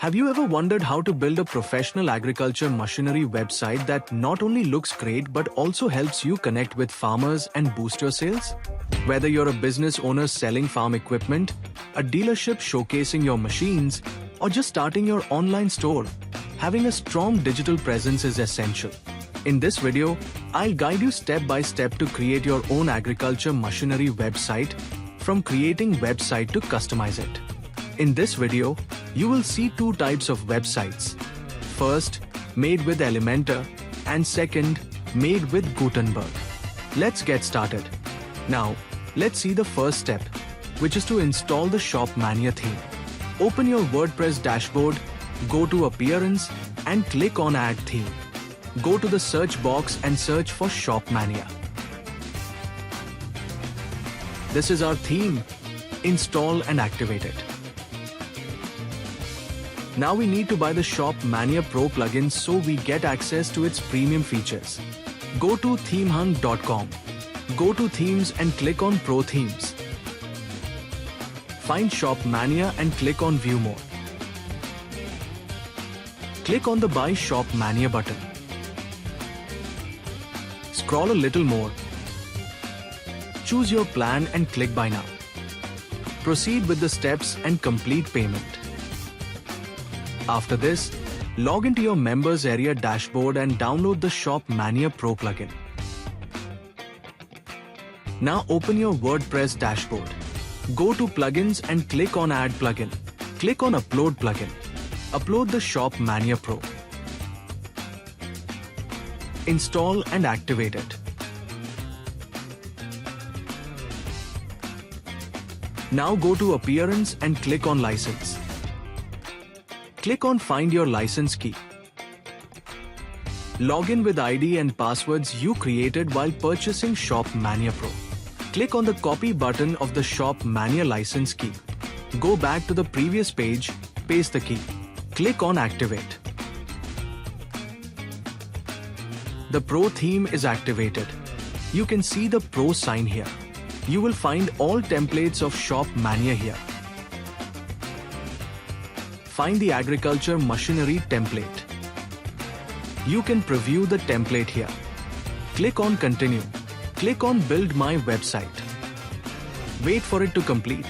Have you ever wondered how to build a professional agriculture machinery website that not only looks great but also helps you connect with farmers and boost your sales? Whether you're a business owner selling farm equipment, a dealership showcasing your machines, or just starting your online store, having a strong digital presence is essential. In this video, I'll guide you step by step to create your own agriculture machinery website, from creating website to customize it. In this video, you will see two types of websites. First, made with Elementor, and second, made with Gutenberg. Let's get started. Now, let's see the first step, which is to install the Shop Mania theme. Open your WordPress dashboard, go to Appearance, and click on Add Theme. Go to the search box and search for Shop Mania. This is our theme. Install and activate it. Now we need to buy the Shop Mania Pro plugin so we get access to its premium features. Go to ThemeHunk.com. Go to Themes and click on Pro Themes. Find Shop Mania and click on View More. Click on the Buy Shop Mania button. Scroll a little more. Choose your plan and click Buy Now. Proceed with the steps and complete payment. After this, log into your members area dashboard and download the Shop Mania Pro plugin. Now open your WordPress dashboard. Go to Plugins and click on Add Plugin. Click on Upload Plugin. Upload the Shop Mania Pro. Install and activate it. Now go to Appearance and click on License. Click on Find your license key. Log in with ID and passwords you created while purchasing Shop Mania Pro. Click on the Copy button of the Shop Mania license key. Go back to the previous page, paste the key. Click on Activate. The Pro theme is activated. You can see the Pro sign here. You will find all templates of Shop Mania here. Find the agriculture machinery template. You can preview the template here. Click on Continue. Click on Build My Website. Wait for it to complete.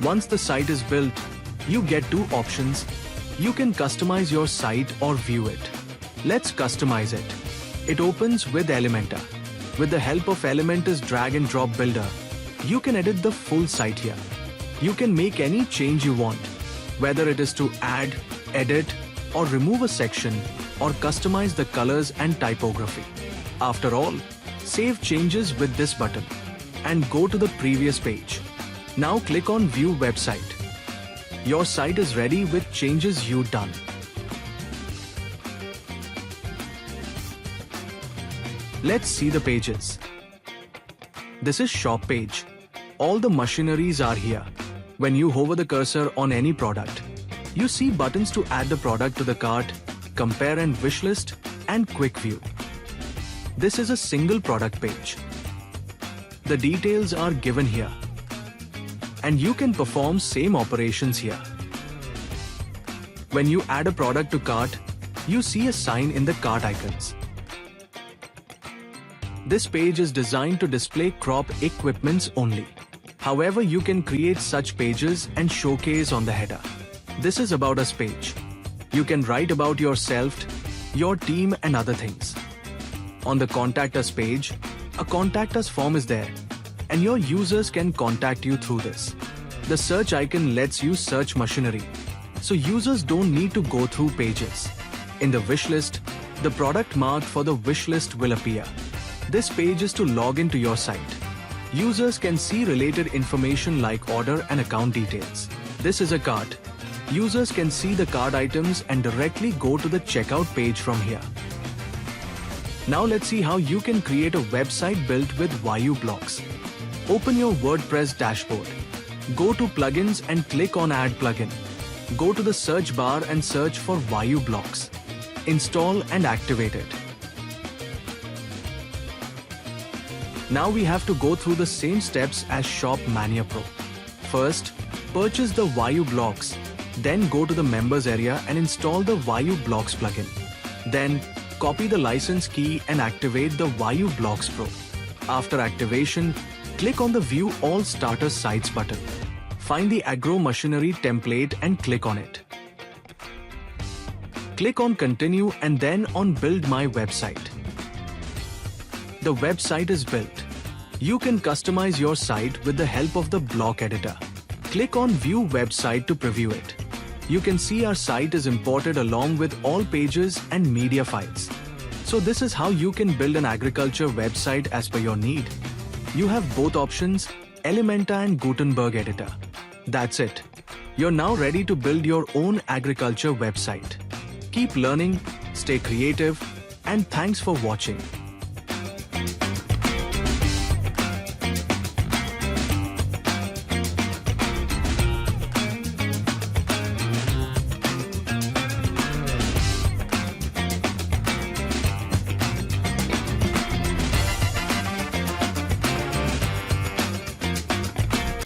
Once the site is built, you get two options. You can customize your site or view it. Let's customize it. It opens with Elementor. With the help of Elementor's drag and drop builder, you can edit the full site here. You can make any change you want, whether it is to add, edit, or remove a section, or customize the colors and typography. After all, save changes with this button and go to the previous page. Now click on View Website. Your site is ready with changes you've done. Let's see the pages. This is Shop page. All the machineries are here. When you hover the cursor on any product, you see buttons to add the product to the cart, compare and wishlist, and quick view. This is a single product page. The details are given here. And you can perform same operations here. When you add a product to cart, you see a sign in the cart icons. This page is designed to display crop equipments only. However, you can create such pages and showcase on the header. This is About Us page. You can write about yourself, your team, and other things. On the Contact Us page, a Contact Us form is there, and your users can contact you through this. The search icon lets you search machinery, so users don't need to go through pages. In the wish list, the product marked for the wish list will appear. This page is to log into your site. Users can see related information like order and account details. This is a cart. Users can see the cart items and directly go to the checkout page from here. Now let's see how you can create a website built with Vayu Blocks. Open your WordPress dashboard. Go to Plugins and click on Add Plugin. Go to the search bar and search for Vayu Blocks. Install and activate it. Now we have to go through the same steps as Shop Mania Pro. First, purchase the Vayu blocks. Then go to the members area and install the Vayu Blocks plugin. Then copy the license key and activate the Vayu Blocks Pro. After activation, click on the View All Starter Sites button. Find the Agro machinery template and click on it. Click on Continue and then on Build My Website. The website is built. You can customize your site with the help of the block editor. Click on View Website to preview it. You can see our site is imported along with all pages and media files. So this is how you can build an agriculture website as per your need. You have both options, Elementor and Gutenberg editor. That's it. You're now ready to build your own agriculture website. Keep learning, stay creative, and thanks for watching.